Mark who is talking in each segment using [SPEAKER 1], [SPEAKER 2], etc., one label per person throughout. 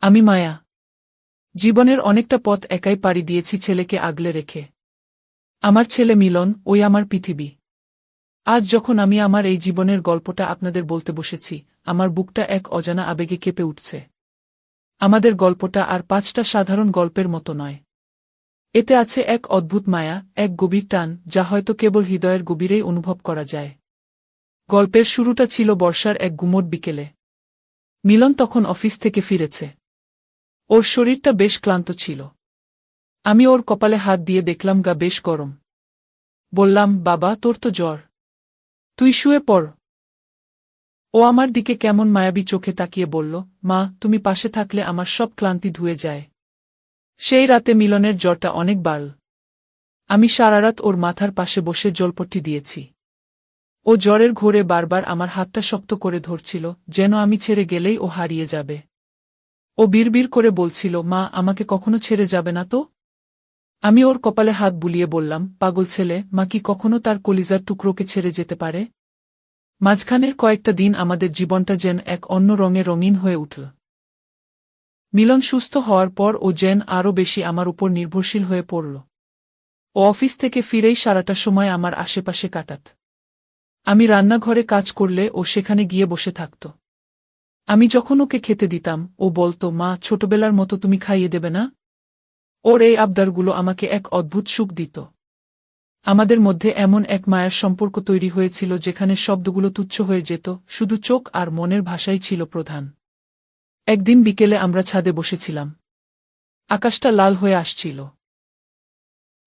[SPEAKER 1] আমি মায়া। জীবনের অনেকটা পথ একাই পাড়ি দিয়েছি ছেলেকে আগলে রেখে। আমার ছেলে মিলন, ওই আমার পৃথিবী। আজ যখন আমি আমার এই জীবনের গল্পটা আপনাদের বলতে বসেছি, আমার বুকটা এক অজানা আবেগে কেঁপে উঠছে। আমাদের গল্পটা আর 5টা সাধারণ গল্পের মতো নয়। এতে আছে এক অদ্ভুত মায়া, এক গভীর টান, যা হয়তো কেবল হৃদয়ের গভীরেই অনুভব করা যায়। গল্পের শুরুটা ছিল বর্ষার এক গুমোট বিকেলে। মিলন তখন অফিস থেকে ফিরেছে। ওর শরীরটা বেশ ক্লান্ত ছিল। আমি ওর কপালে হাত দিয়ে দেখলাম গা বেশ গরম। বললাম, বাবা, তোর তো জ্বর। তুই শুয়ে পড়। ও আমার দিকে কেমন মায়াবী চোখে তাকিয়ে বলল, মা, তুমি পাশে থাকলে আমার সব ক্লান্তি ধুয়ে যায়। সেই রাতে মিলনের জ্বরটা অনেক বাড়ল। আমি সারারাত ওর মাথার পাশে বসে জলপট্টি দিয়েছি। ও জ্বরের ঘোরে বারবার আমার হাতটা শক্ত করে ধরছিল, যেন আমি ছেড়ে গেলেই ও হারিয়ে যাবে। ও বিড়বিড় করে বলছিল, মা, আমাকে কখনো ছেড়ে যাবে না তো? আমি ওর কপালে হাত বুলিয়ে বললাম, পাগল ছেলে, মা কি কখনো তার কলিজার টুকরোকে ছেড়ে যেতে পারে? মাঝখানের কয়েকটা দিন আমাদের জীবনটা যেন এক অন্য রঙে রঙিন হয়ে উঠল। মিলন সুস্থ হওয়ার পর ও যেন আরও বেশি আমার উপর নির্ভরশীল হয়ে পড়ল। ও অফিস থেকে ফিরেই সারাটা সময় আমার আশেপাশে কাটাত। আমি রান্নাঘরে কাজ করলে ও সেখানে গিয়ে বসে থাকত। আমি যখন ওকে খেতে দিতাম, ও বলতো, মা, ছোটবেলার মতো তুমি খাইয়ে দেবে না? ওর এই আবদারগুলো আমাকে এক অদ্ভুত সুখ দিত। আমাদের মধ্যে এমন এক মায়ার সম্পর্ক তৈরি হয়েছিল যেখানে শব্দগুলো তুচ্ছ হয়ে যেত, শুধু চোখ আর মনের ভাষাই ছিল প্রধান। একদিন বিকেলে আমরা ছাদে বসেছিলাম। আকাশটা লাল হয়ে আসছিল।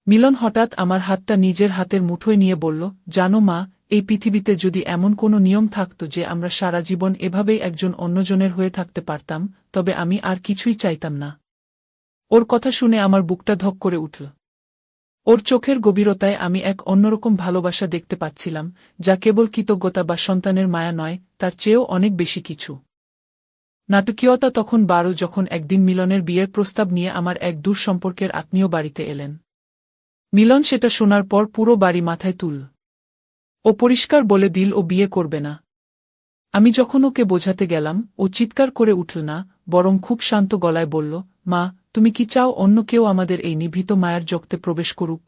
[SPEAKER 1] মিলন হঠাৎ আমার হাতটা নিজের হাতের মুঠোয় নিয়ে বলল, জানো মা, এই পৃথিবীতে যদি এমন কোনো নিয়ম থাকত যে আমরা সারা জীবন এভাবেই একজন অন্যজনের হয়ে থাকতে পারতাম, তবে আমি আর কিছুই চাইতাম না। ওর কথা শুনে আমার বুকটা ধক করে উঠল। ওর চোখের গভীরতায় আমি এক অন্যরকম ভালোবাসা দেখতে পাচ্ছিলাম, যা কেবল কৃতজ্ঞতা বা সন্তানের মায়া নয়, তার চেয়েও অনেক বেশি কিছু। নাটকীয়তা তখন বাড়ল যখন একদিন মিলনের বিয়ের প্রস্তাব নিয়ে আমার এক দূর সম্পর্কের আত্মীয় বাড়িতে এলেন। মিলন সেটা শোনার পর পুরো বাড়ি মাথায় তুল। ও পরিষ্কার বলে দিল ও বিয়ে করবে না। আমি যখন ওকে বোঝাতে গেলাম, ও চিৎকার করে উঠল না, বরং খুব শান্ত গলায় বলল, মা, তুমি কি চাও অন্য কেউ আমাদের এই নিভৃত মায়ার জগতে প্রবেশ করুক?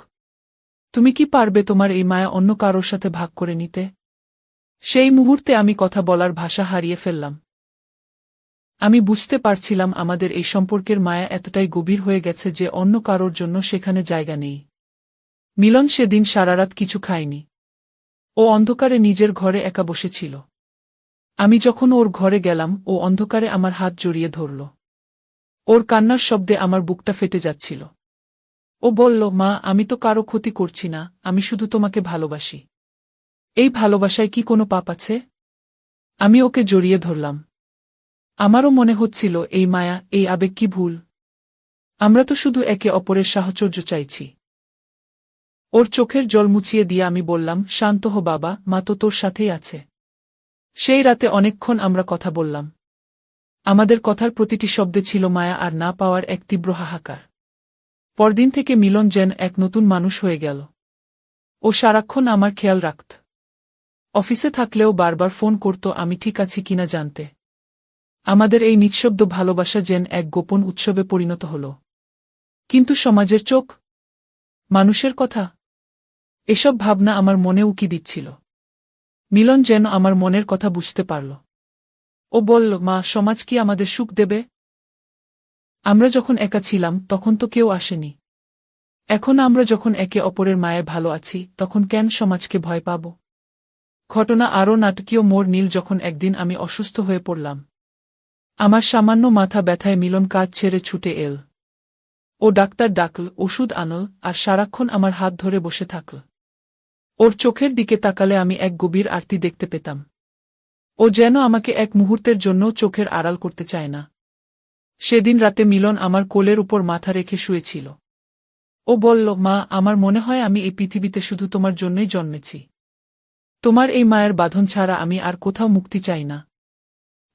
[SPEAKER 1] তুমি কি পারবে তোমার এই মায়া অন্য কারোর সাথে ভাগ করে নিতে? সেই মুহূর্তে আমি কথা বলার ভাষা হারিয়ে ফেললাম। আমি বুঝতে পারছিলাম আমাদের এই সম্পর্কের মায়া এতটাই গভীর হয়ে গেছে যে অন্য কারোর জন্য সেখানে জায়গা নেই। মিলন সেদিন সারারাত কিছু খায়নি। ও অন্ধকারে নিজের ঘরে একা বসেছিল। আমি যখন ওর ঘরে গেলাম, ও অন্ধকারে আমার হাত জড়িয়ে ধরল। ওর কান্নার শব্দে আমার বুকটা ফেটে যাচ্ছিল। ও বলল, মা, আমি তো কারো ক্ষতি করছি না, আমি শুধু তোমাকে ভালোবাসি। এই ভালোবাসায় কি কোনো পাপ আছে? আমি ওকে জড়িয়ে ধরলাম। আমারও মনে হচ্ছিল, এই মায়া, এই আবেগ কি ভুল? আমরা তো শুধু একে অপরের সাহচর্য চাইছি। ওর চোখের জল মুছিয়ে দিয়ে আমি বললাম, শান্ত হো বাবা, মা তো তোর সাথেই আছে। সেই রাতে অনেকক্ষণ আমরা কথা বললাম। আমাদের কথার প্রতিটি শব্দে ছিল মায়া আর না পাওয়ার এক তীব্র হাহাকার। পরদিন থেকে মিলন যেন এক নতুন মানুষ হয়ে গেল। ও সারাক্ষণ আমার খেয়াল রাখত। অফিসে থাকলেও বারবার ফোন করত আমি ঠিক আছি কিনা জানতে। আমাদের এই নিঃশব্দ ভালোবাসা যেন এক গোপন উৎসবে পরিণত হল। কিন্তু সমাজের চোখ, মানুষের কথা, এসব ভাবনা আমার মনে উকি দিচ্ছিল। মিলন যেন আমার মনের কথা বুঝতে পারল। ও বলল, মা, সমাজ কি আমাদের সুখ দেবে? আমরা যখন একা ছিলাম তখন তো কেউ আসেনি। এখন আমরা যখন একে অপরের মায়ে ভালো আছি, তখন কেন সমাজকে ভয় পাব? ঘটনা আরও নাটকীয় মোড় নিল যখন একদিন আমি অসুস্থ হয়ে পড়লাম। আমার সামান্য মাথা ব্যথায় মিলন কাজ ছেড়ে ছুটে এল। ও ডাক্তার ডাকল, ওষুধ আনল, আর সারাক্ষণ আমার হাত ধরে বসে থাকল। ওর চোখের দিকে তাকালে আমি এক গভীর আরতি দেখতে পেতাম। ও যেন আমাকে এক মুহূর্তের জন্যও চোখের আড়াল করতে চায় না। সেদিন রাতে মিলন আমার কোলের উপর মাথা রেখে শুয়েছিল। ও বলল, মা, আমার মনে হয় আমি এই পৃথিবীতে শুধু তোমার জন্যই জন্মেছি। তোমার এই মায়ের বাঁধন ছাড়া আমি আর কোথাও মুক্তি চাই না।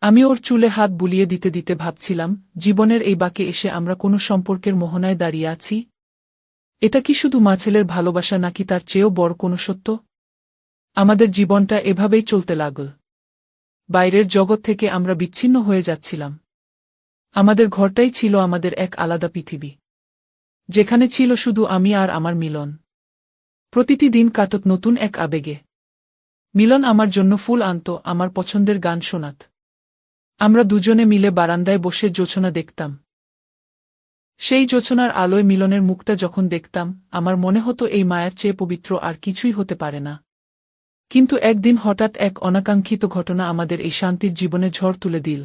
[SPEAKER 1] আমি ওর চুলে হাত বুলিয়ে দিতে দিতে ভাবছিলাম, জীবনের এই বাঁকে এসে আমরা কোনো সম্পর্কের মোহনায় দাঁড়িয়ে আছি? এটা কি শুধু মা ছেলের ভালোবাসা নাকি তার চেয়েও বড় কোনো সত্য? আমাদের জীবনটা এভাবেই চলতে লাগল। বাইরের জগৎ থেকে আমরা বিচ্ছিন্ন হয়ে যাচ্ছিলাম। আমাদের ঘরটাই ছিল আমাদের এক আলাদা পৃথিবী, যেখানে ছিল শুধু আমি আর আমার মিলন। প্রতিটি দিন কাটত নতুন এক আবেগে। মিলন আমার জন্য ফুল আনত, আমার পছন্দের গান শোনাত। আমরা দুজনে মিলে বারান্দায় বসে জোছনা দেখতাম। সেই জোছনার আলোয় মিলনের মুখটা যখন দেখতাম, আমার মনে হতো এই মায়ার চেয়ে পবিত্র আর কিছুই হতে পারে না। কিন্তু একদিন হঠাৎ এক অনাকাঙ্ক্ষিত ঘটনা আমাদের এই শান্তির জীবনে ঝড় তুলে দিল।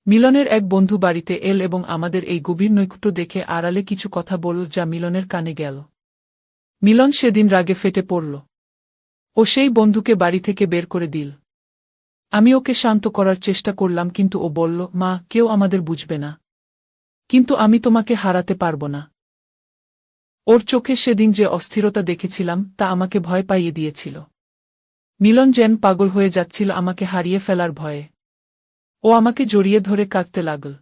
[SPEAKER 1] মিলনের এক বন্ধু বাড়িতে এল এবং আমাদের এই গভীর নৈকট্য দেখে আড়ালে কিছু কথা বলল, যা মিলনের কানে গেল। মিলন সেদিন রাগে ফেটে পড়ল। ও সেই বন্ধুকে বাড়ি থেকে বের করে দিল। আমি ওকে শান্ত করার চেষ্টা করলাম, কিন্তু ও বলল, মা, কেউ আমাদের বুঝবে না। কিন্তু আমি তোমাকে হারাতে পারব না। ওর চোখে সেদিন যে অস্থিরতা দেখেছিলাম তা আমাকে ভয় পাইয়ে দিয়েছিল। মিলন যেন পাগল হয়ে যাচ্ছিল আমাকে হারিয়ে ফেলার ভয়ে। ও আমাকে জড়িয়ে ধরে কাঁদতে লাগল।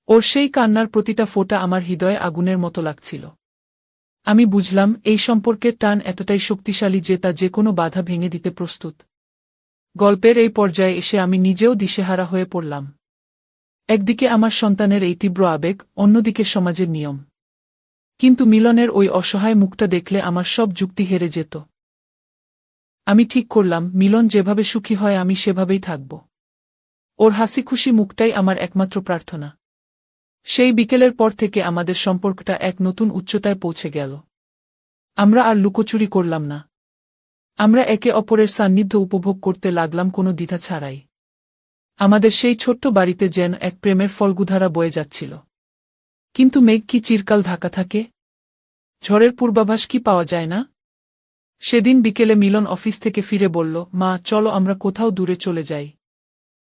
[SPEAKER 1] ওর সেই কান্নার প্রতিটা ফোঁটা আমার হৃদয়ে আগুনের মতো লাগছিল। আমি বুঝলাম এই সম্পর্কের টান এতটাই শক্তিশালী যে তা যেকোনো বাধা ভেঙে দিতে প্রস্তুত। গল্পের এই পর্যায়ে এসে আমি নিজেও দিশেহারা হয়ে পড়লাম। একদিকে আমার সন্তানের এই তীব্র আবেগ, অন্যদিকে সমাজের নিয়ম। কিন্তু মিলনের ওই অসহায় মুখটা দেখলে আমার সব যুক্তি হেরে যেত। আমি ঠিক করলাম, মিলন যেভাবে সুখী হয় আমি সেভাবেই থাকব। ওর হাসি খুশি মুখটাই আমার একমাত্র প্রার্থনা। সেই বিকেলের পর থেকে আমাদের সম্পর্কটা এক নতুন উচ্চতায় পৌঁছে গেল। আমরা আর লুকোচুরি করলাম না। আমরা একে অপরের সান্নিধ্য উপভোগ করতে লাগলাম কোনো দ্বিধা ছাড়াই। আমাদের সেই ছোট্ট বাড়িতে যেন এক প্রেমের ফল্গুধারা বয়ে যাচ্ছিল। কিন্তু মেঘ কি চিরকাল ঢাকা থাকে? ঝড়ের পূর্বাভাস কি পাওয়া যায় না? সেদিন বিকেলে মিলন অফিস থেকে ফিরে বলল, মা, চলো আমরা কোথাও দূরে চলে যাই,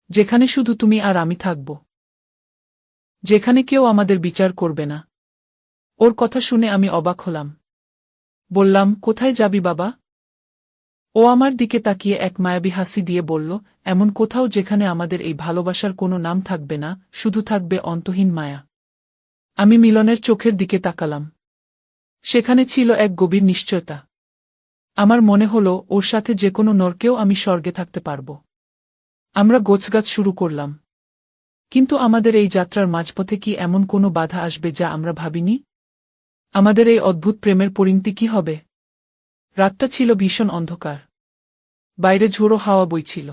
[SPEAKER 1] যেখানে শুধু তুমি আর আমি থাকব, যেখানে কেউ আমাদের বিচার করবে না। ওর কথা শুনে আমি অবাক হলাম। বললাম, কোথায় যাবি বাবা? ও আমার দিকে তাকিয়ে এক মায়াবী হাসি দিয়ে বলল, এমন কোথাও যেখানে আমাদের এই ভালোবাসার কোনো নাম থাকবে না, শুধু থাকবে অন্তহীন মায়া। আমি মিলনের চোখের দিকে তাকালাম। সেখানে ছিল এক গভীর নিশ্চয়তা। আমার মনে হলো ওর সাথে যে কোনো নরকেও আমি স্বর্গে থাকতে পারব। আমরা গোছগাছ শুরু করলাম। কিন্তু আমাদের এই যাত্রার মাঝপথে কি এমন কোনো বাধা আসবে যা আমরা ভাবিনি? আমাদের এই অদ্ভুত প্রেমের পরিণতি কি হবে? রাতটা ছিল ভীষণ অন্ধকার। বাইরে ঝোড়ো হাওয়া বইছিল।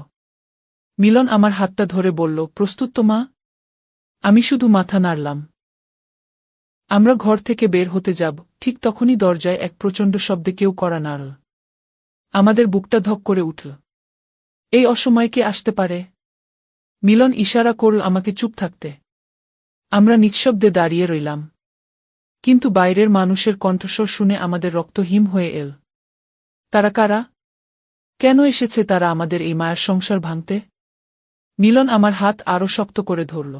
[SPEAKER 1] মিলন আমার হাতটা ধরে বলল, প্রস্তুত তো মা? আমি শুধু মাথা নাড়লাম। আমরা ঘর থেকে বের হতে যাব, ঠিক তখনই দরজায় এক প্রচণ্ড শব্দে কেউ কড়া নাড়ল। আমাদের বুকটা ধক করে উঠল। এই অসময়ে কে আসতে পারে? মিলন ইশারা করল আমাকে চুপ থাকতে। আমরা নিঃশব্দে দাঁড়িয়ে রইলাম। কিন্তু বাইরের মানুষের কণ্ঠস্বর শুনে আমাদের রক্ত হিম হয়ে এল। তারা কারা? কেন এসেছে তারা আমাদের এই মায়ের সংসার ভাঙতে? মিলন আমার হাত আরও শক্ত করে ধরল।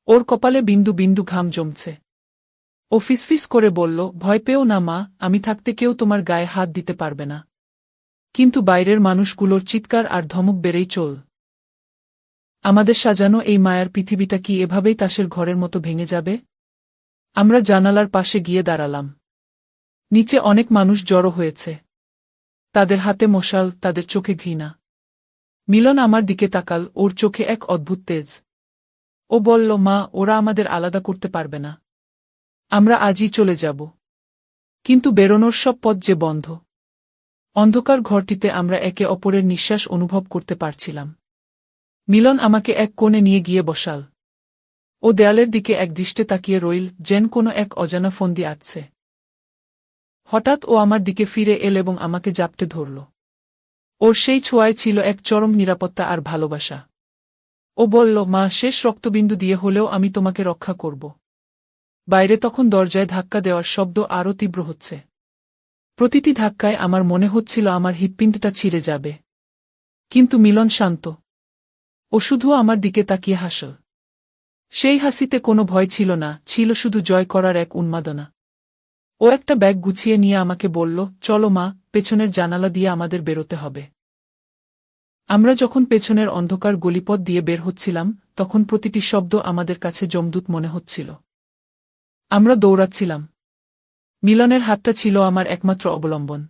[SPEAKER 1] ওর কপালে বিন্দু বিন্দু ঘাম জমছে। ও ফিসফিস করে বলল, ভয় পেও না মা, আমি থাকতে কেউ তোমার গায়ে হাত দিতে পারবে না। কিন্তু বাইরের মানুষগুলোর চিৎকার আর ধমক বেড়েই চল। আমাদের সাজানো এই মায়ার পৃথিবীটা কি এভাবেই তাসের ঘরের মতো ভেঙে যাবে? আমরা জানালার পাশে গিয়ে দাঁড়ালাম। নিচে অনেক মানুষ জড়ো হয়েছে। তাদের হাতে মশাল, তাদের চোখে ঘৃণা। মিলন আমার দিকে তাকাল, ওর চোখে এক অদ্ভুত তেজ। ও বলল, মা, ওরা আমাদের আলাদা করতে পারবে না। আমরা আজই চলে যাব। কিন্তু বেরোনোর সব পথ যে বন্ধ। অন্ধকার ঘরটিতে আমরা একে অপরের নিঃশ্বাস অনুভব করতে পারছিলাম। মিলন আমাকে এক কোণে নিয়ে গিয়ে বসাল। ও দেয়ালের দিকে এক দৃষ্টে তাকিয়ে রইল, যেন কোনো এক অজানা ফন্দি আছে। হঠাৎ ও আমার দিকে ফিরে এল এবং আমাকে জাপটে ধরল। ওর সেই ছোঁয়ায় ছিল এক চরম নিরাপত্তা আর ভালোবাসা। ও বলল, মা, শেষ রক্তবিন্দু দিয়ে হলেও আমি তোমাকে রক্ষা করব। বাইরে তখন দরজায় ধাক্কা দেওয়ার শব্দ আরও তীব্র হচ্ছে। প্রতিটি ধাক্কায় আমার মনে হচ্ছিল আমার হৃৎপিণ্ডটা ছিঁড়ে যাবে। কিন্তু মিলন শান্ত। ও শুধু আমার দিকে তাকিয়ে হাসল। সেই হাসিতে কোনো ভয় ছিল না, ছিল শুধু জয় করার এক উন্মাদনা। ও একটা ব্যাগ গুছিয়ে নিয়ে আমাকে বলল, চলো মা, পেছনের জানালা দিয়ে আমাদের বেরোতে হবে। আমরা যখন পেছনের অন্ধকার গলিপথ দিয়ে বের হচ্ছিলাম, তখন প্রতিটি শব্দ আমাদের কাছে যমদূত মনে হচ্ছিল। আমরা দৌড়াচ্ছিলাম। মিলনের হাতটা ছিল আমার একমাত্র অবলম্বন।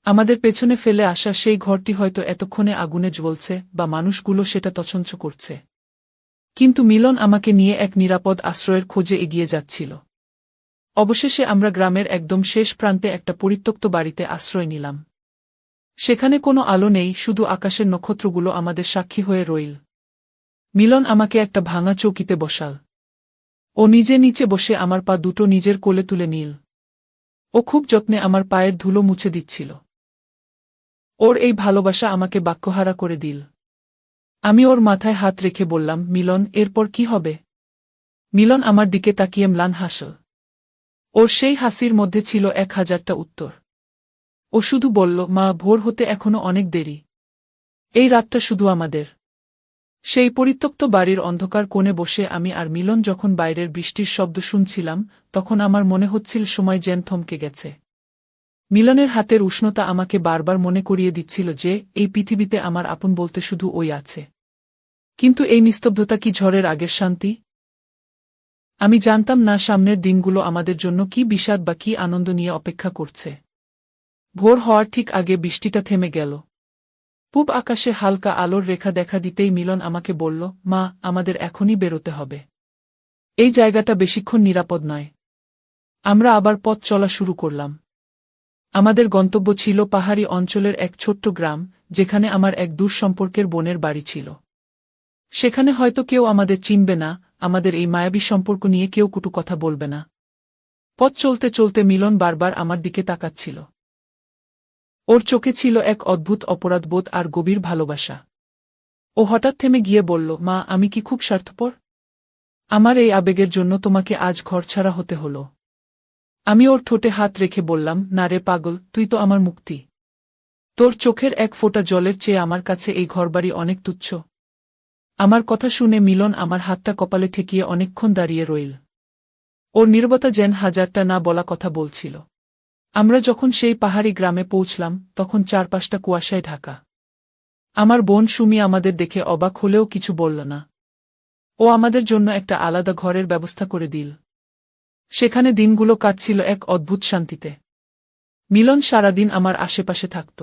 [SPEAKER 1] আমাদের পেছনে ফেলে আসা সেই ঘরটি হয়তো এতক্ষণে আগুনে জ্বলছে, বা মানুষগুলো সেটা তছনছ করছে। কিন্তু মিলন আমাকে নিয়ে এক নিরাপদ আশ্রয়ের খোঁজে এগিয়ে যাচ্ছিল। অবশেষে আমরা গ্রামের একদম শেষ প্রান্তে একটা পরিত্যক্ত বাড়িতে আশ্রয় নিলাম। সেখানে কোনো আলো নেই, শুধু আকাশের নক্ষত্রগুলো আমাদের সাক্ষী হয়ে রইল। মিলন আমাকে একটা ভাঙা চৌকিতে বসাল। ও নিজে নিচে বসে আমার পা দুটো নিজের কোলে তুলে নিল। ও খুব যত্নে আমার পায়ের ধুলো মুছে দিচ্ছিল। ওর এই ভালোবাসা আমাকে বাক্যহারা করে দিল। আমি ওর মাথায় হাত রেখে বললাম, মিলন, এরপর কি হবে? মিলন আমার দিকে তাকিয়ে ম্লান হাসল। ওর সেই হাসির মধ্যে ছিল 1000টা উত্তর। ও শুধু বলল, মা, ভোর হতে এখনো অনেক দেরি। এই রাতটা শুধু আমাদের। সেই পরিত্যক্ত বাড়ির অন্ধকার কোণে বসে আমি আর মিলন যখন বাইরের বৃষ্টির শব্দ শুনছিলাম, তখন আমার মনে হচ্ছিল সময় যেন থমকে গেছে। মিলনের হাতের উষ্ণতা আমাকে বারবার মনে করিয়ে দিচ্ছিল যে এই পৃথিবীতে আমার আপন বলতে শুধু ওই আছে। কিন্তু এই নিস্তব্ধতা কি ঝড়ের আগের শান্তি? আমি জানতাম না সামনের দিনগুলো আমাদের জন্য কি বিষাদ বা কি আনন্দ নিয়ে অপেক্ষা করছে। ভোর হওয়ার ঠিক আগে বৃষ্টিটা থেমে গেল। পূব আকাশে হালকা আলোর রেখা দেখা দিতেই মিলন আমাকে বলল, মা, আমাদের এখনই বেরোতে হবে। এই জায়গাটা বেশিক্ষণ নিরাপদ নয়। আমরা আবার পথ চলা শুরু করলাম। আমাদের গন্তব্য ছিল পাহাড়ি অঞ্চলের এক ছোট্ট গ্রাম, যেখানে আমার এক দূর সম্পর্কের বোনের বাড়ি ছিল। সেখানে হয়তো কেউ আমাদের চিনবে না, আমাদের এই মায়াবী সম্পর্ক নিয়ে কেউ কটু কথা বলবে না। পথ চলতে চলতে মিলন বারবার আমার দিকে তাকাচ্ছিল। ওর চোখে ছিল এক অদ্ভুত অপরাধবোধ আর গভীর ভালোবাসা। ও হঠাৎ থেমে গিয়ে বলল, মা, আমি কি খুব স্বার্থপর? আমার এই আবেগের জন্য তোমাকে আজ ঘরছাড়া হতে হলো। আমি ওর ঠোঁটে হাত রেখে বললাম, না রে পাগল, তুই তো আমার মুক্তি। তোর চোখের এক ফোঁটা জলের চেয়ে আমার কাছে এই ঘরবাড়ি অনেক তুচ্ছ। আমার কথা শুনে মিলন আমার হাতটা কপালে ঠেকিয়ে অনেকক্ষণ দাঁড়িয়ে রইল। ওর নীরবতা যেন 1000টা না বলা কথা বলছিল। আমরা যখন সেই পাহাড়ি গ্রামে পৌঁছলাম, তখন চারপাশটা কুয়াশায় ঢাকা। আমার বোন সুমি আমাদের দেখে অবাক হলেও কিছু বলল না। ও আমাদের জন্য একটা আলাদা ঘরের ব্যবস্থা করে দিল। সেখানে দিনগুলো কাটছিল এক অদ্ভুত শান্তিতে। মিলন সারাদিন আমার আশেপাশে থাকত।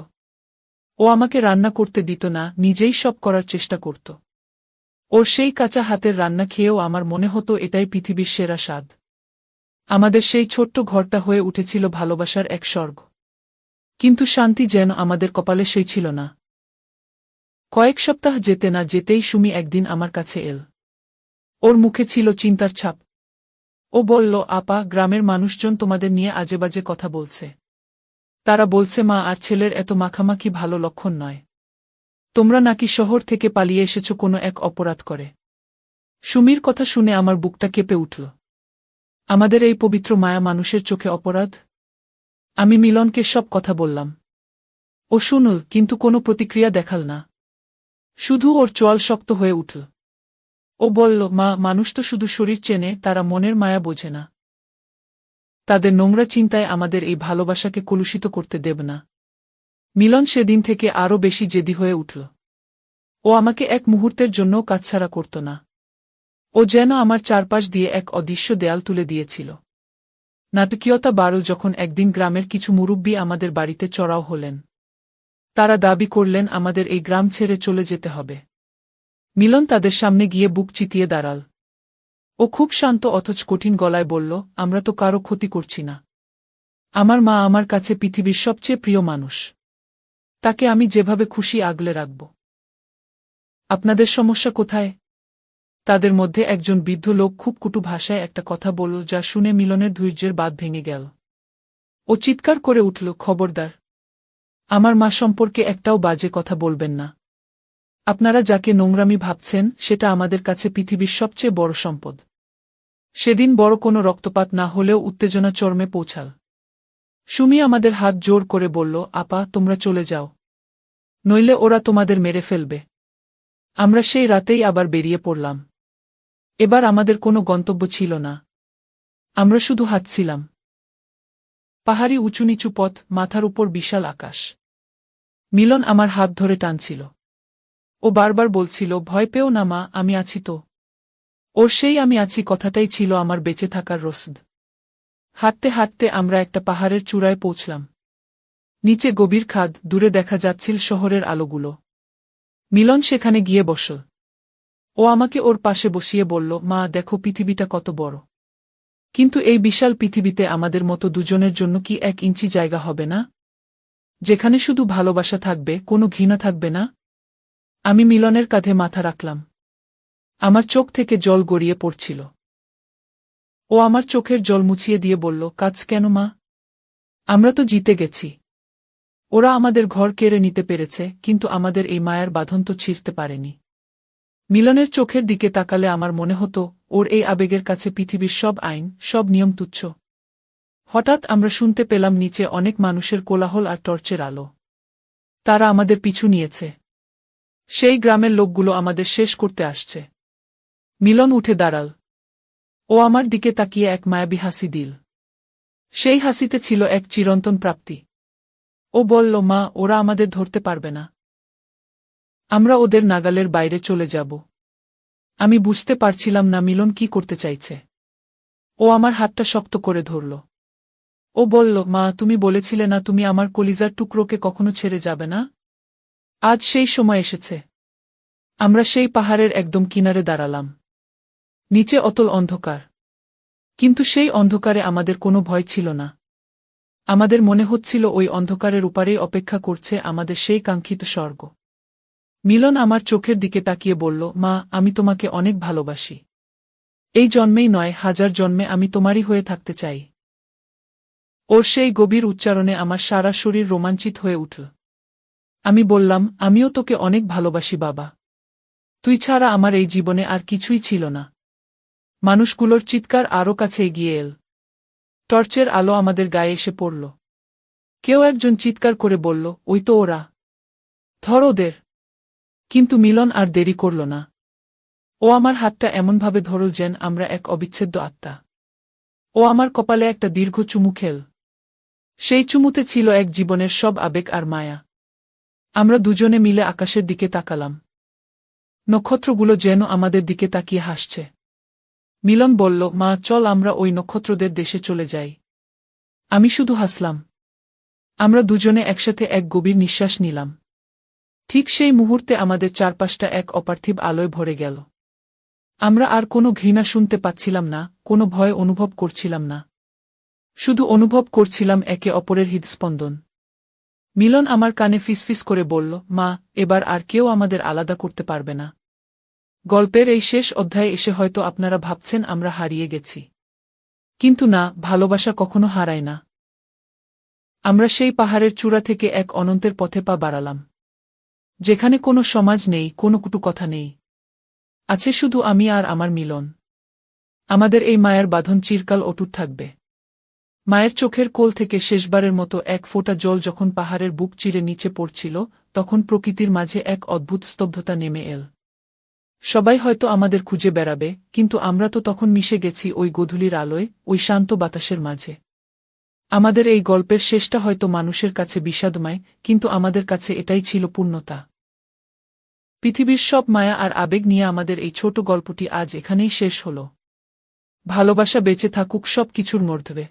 [SPEAKER 1] ও আমাকে রান্না করতে দিত না, নিজেই সব করার চেষ্টা করত। ওর সেই কাঁচা হাতের রান্না খেয়েও আমার মনে হতো এটাই পৃথিবীর সেরা স্বাদ। আমাদের সেই ছোট্ট ঘরটা হয়ে উঠেছিল ভালোবাসার এক স্বর্গ। কিন্তু শান্তি যেন আমাদের কপালে সেই ছিল না। কয়েক সপ্তাহ যেতে না যেতেই সুমি একদিন আমার কাছে এল। ওর মুখে ছিল চিন্তার ছাপ। ও বলল, আপা, গ্রামের মানুষজন তোমাদের নিয়ে আজেবাজে কথা বলছে। তারা বলছে মা আর ছেলের এত মাখামাখি ভালো লক্ষণ নয়। তোমরা নাকি শহর থেকে পালিয়ে এসেছ কোনো এক অপরাধ করে। সুমির কথা শুনে আমার বুকটা কেঁপে উঠল। আমাদের এই পবিত্র মায়া মানুষের চোখে অপরাধ? আমি মিলনকে সব কথা বললাম। ও শুনল, কিন্তু কোনো প্রতিক্রিয়া দেখাল না। শুধু ওর চোয়াল শক্ত হয়ে উঠল। ও বলল, মা, মানুষ তো শুধু শরীর চেনে, তারা মনের মায়া বোঝে না। তাদের নোংরা চিন্তায় আমাদের এই ভালোবাসাকে কলুষিত করতে দেব না। মিলন সেদিন থেকে আরও বেশি জেদি হয়ে উঠল। ও আমাকে এক মুহূর্তের জন্যও কাছছাড়া করত না। ও যেন আমার চারপাশ দিয়ে এক অদৃশ্য দেয়াল তুলে দিয়েছিল। নাটকীয়তা বাড়ল যখন একদিন গ্রামের কিছু মুরুব্বি আমাদের বাড়িতে চড়াও হলেন। তারা দাবি করলেন আমাদের এই গ্রাম ছেড়ে চলে যেতে হবে। মিলন তাদের সামনে গিয়ে বুক চিতিয়ে দাঁড়াল। ও খুব শান্ত অথচ কঠিন গলায় বলল, আমরা তো কারো ক্ষতি করছি না। আমার মা আমার কাছে পৃথিবীর সবচেয়ে প্রিয় মানুষ। তাকে আমি যেভাবে খুশি আগলে রাখব। আপনাদের সমস্যা কোথায়? তাদের মধ্যে একজন বৃদ্ধ লোক খুব কটু ভাষায় একটা কথা বলল, যা শুনে মিলনের ধৈর্যের বাঁধ ভেঙে গেল। ও চিৎকার করে উঠল, খবরদার! আমার মা সম্পর্কে একটাও বাজে কথা বলবেন না। আপনারা যাকে নোংরামি ভাবছেন, সেটা আমাদের কাছে পৃথিবীর সবচেয়ে বড় সম্পদ। সেদিন বড় কোনো রক্তপাত না হলেও উত্তেজনা চরমে পৌঁছাল। সুমি আমাদের হাত জোর করে বলল, আপা, তোমরা চলে যাও। নইলে ওরা তোমাদের মেরে ফেলবে। আমরা সেই রাতেই আবার বেরিয়ে পড়লাম। এবার আমাদের কোনো গন্তব্য ছিল না। আমরা শুধু হাঁটছিলাম। পাহাড়ি উঁচু নিচু পথ, মাথার উপর বিশাল আকাশ। মিলন আমার হাত ধরে টানছিল। ও বারবার বলছিল, ভয় পেও না মা, আমি আছি তো। ওর সেই আমি আছি কথাটাই ছিল আমার বেঁচে থাকার রসদ। হাঁটতে হাঁটতে আমরা একটা পাহাড়ের চূড়ায় পৌঁছলাম। নিচে গভীর খাদ, দূরে দেখা যাচ্ছিল শহরের আলোগুলো। মিলন সেখানে গিয়ে বসল। ও আমাকে ওর পাশে বসিয়ে বলল, মা দেখো পৃথিবীটা কত বড়। কিন্তু এই বিশাল পৃথিবীতে আমাদের মতো দুজনের জন্য কি 1 ইঞ্চি জায়গা হবে না, যেখানে শুধু ভালোবাসা থাকবে, কোনো ঘৃণা থাকবে না? আমি মিলনের কাঁধে মাথা রাখলাম। আমার চোখ থেকে জল গড়িয়ে পড়ছিল। ও আমার চোখের জল মুছিয়ে দিয়ে বলল, কাজ কেন মা? আমরা তো জিতে গেছি। ওরা আমাদের ঘর কেড়ে নিতে পেরেছে, কিন্তু আমাদের এই মায়ার বাঁধন তো ছিঁড়তে পারেনি। মিলনের চোখের দিকে তাকালে আমার মনে হতো, ওর এই আবেগের কাছে পৃথিবীর সব আইন, সব নিয়ম তুচ্ছ। হঠাৎ আমরা শুনতে পেলাম নিচে অনেক মানুষের কোলাহল আর টর্চের আলো। তারা আমাদের পিছু নিয়েছে। সেই গ্রামের লোকগুলো আমাদের শেষ করতে আসছে। মিলন উঠে দাঁড়াল। ও আমার দিকে তাকিয়ে এক মায়াবী হাসি দিল। সেই হাসিতে ছিল এক চিরন্তন প্রাপ্তি। ও বলল, মা, ওরা আমাদের ধরতে পারবে না। আমরা ওদের নাগালের বাইরে চলে যাব। আমি বুঝতে পারছিলাম না মিলন কি করতে চাইছে। ও আমার হাতটা শক্ত করে ধরল। ও বলল, মা, তুমি বলেছিলে না তুমি আমার কলিজার টুকরোকে কখনো ছেড়ে যাবে না? আজ সেই সময় এসেছে। আমরা সেই পাহাড়ের একদম কিনারে দাঁড়ালাম। নিচে অতল অন্ধকার। কিন্তু সেই অন্ধকারে আমাদের কোনো ভয় ছিল না। আমাদের মনে হচ্ছিল ওই অন্ধকারের উপারেই অপেক্ষা করছে আমাদের সেই কাঙ্ক্ষিত স্বর্গ। মিলন আমার চোখের দিকে তাকিয়ে বলল, মা, আমি তোমাকে অনেক ভালোবাসি। এই জন্মেই নয়, 1000 জন্মে আমি তোমারই হয়ে থাকতে চাই। ওর সেই গভীর উচ্চারণে আমার সারা শরীর রোমাঞ্চিত হয়ে উঠল। আমি বললাম, আমিও তোকে অনেক ভালোবাসি বাবা। তুই ছাড়া আমার এই জীবনে আর কিছুই ছিল না। মানুষগুলোর চিৎকার আরও কাছে এগিয়ে এল। টর্চের আলো আমাদের গায়ে এসে পড়ল। কেউ একজন চিৎকার করে বলল, ওই তো ওরা, ধর ওদের। কিন্তু মিলন আর দেরি করল না। ও আমার হাতটা এমনভাবে ধরল যেন আমরা এক অবিচ্ছেদ্য আত্মা। ও আমার কপালে একটা দীর্ঘ চুমু খেল। সেই চুমুতে ছিল এক জীবনের সব আবেগ আর মায়া। আমরা দুজনে মিলে আকাশের দিকে তাকালাম। নক্ষত্রগুলো যেন আমাদের দিকে তাকিয়ে হাসছে। মিলন বলল, মা, চল আমরা ওই নক্ষত্রদের দেশে চলে যাই। আমি শুধু হাসলাম। আমরা দুজনে একসাথে এক গভীর নিঃশ্বাস নিলাম। ঠিক সেই মুহূর্তে আমাদের চারপাশটা এক অপার্থিব আলোয় ভরে গেল। আমরা আর কোনো ঘৃণা শুনতে পাচ্ছিলাম না, কোনো ভয় অনুভব করছিলাম না। শুধু অনুভব করছিলাম একে অপরের হৃদস্পন্দন। মিলন আমার কানে ফিসফিস করে বলল, মা, এবার আর কেউ আমাদের আলাদা করতে পারবে না। গল্পের এই শেষ অধ্যায়ে এসে হয়তো আপনারা ভাবছেন আমরা হারিয়ে গেছি। কিন্তু না, ভালোবাসা কখনো হারায় না। আমরা সেই পাহাড়ের চূড়া থেকে এক অনন্তের পথে পা বাড়ালাম। যেখানে কোনো সমাজ নেই, কোনো কটু কথা নেই। আছে শুধু আমি আর আমার মিলন। আমাদের এই মায়ের বাঁধন চিরকাল অটুট থাকবে। মায়ের চোখের কোল থেকে শেষবারের মতো এক ফোঁটা জল যখন পাহাড়ের বুক চিরে নিচে পড়ছিল, তখন প্রকৃতির মাঝে এক অদ্ভুত স্তব্ধতা নেমে এল। সবাই হয়তো আমাদের খুঁজে বেড়াবে, কিন্তু আমরা তো তখন মিশে গেছি ওই গোধূলির আলোয়, ওই শান্ত বাতাসের মাঝে। আমাদের এই গল্পের শেষটা হয়তো মানুষের কাছে বিষাদময়, কিন্তু আমাদের কাছে এটাই ছিল পূর্ণতা। পৃথিবীর সব মায়া আর আবেগ নিয়ে আমাদের এই ছোট গল্পটি আজ এখানেই শেষ হল। ভালোবাসা বেঁচে থাকুক সব কিছুর মধ্যে।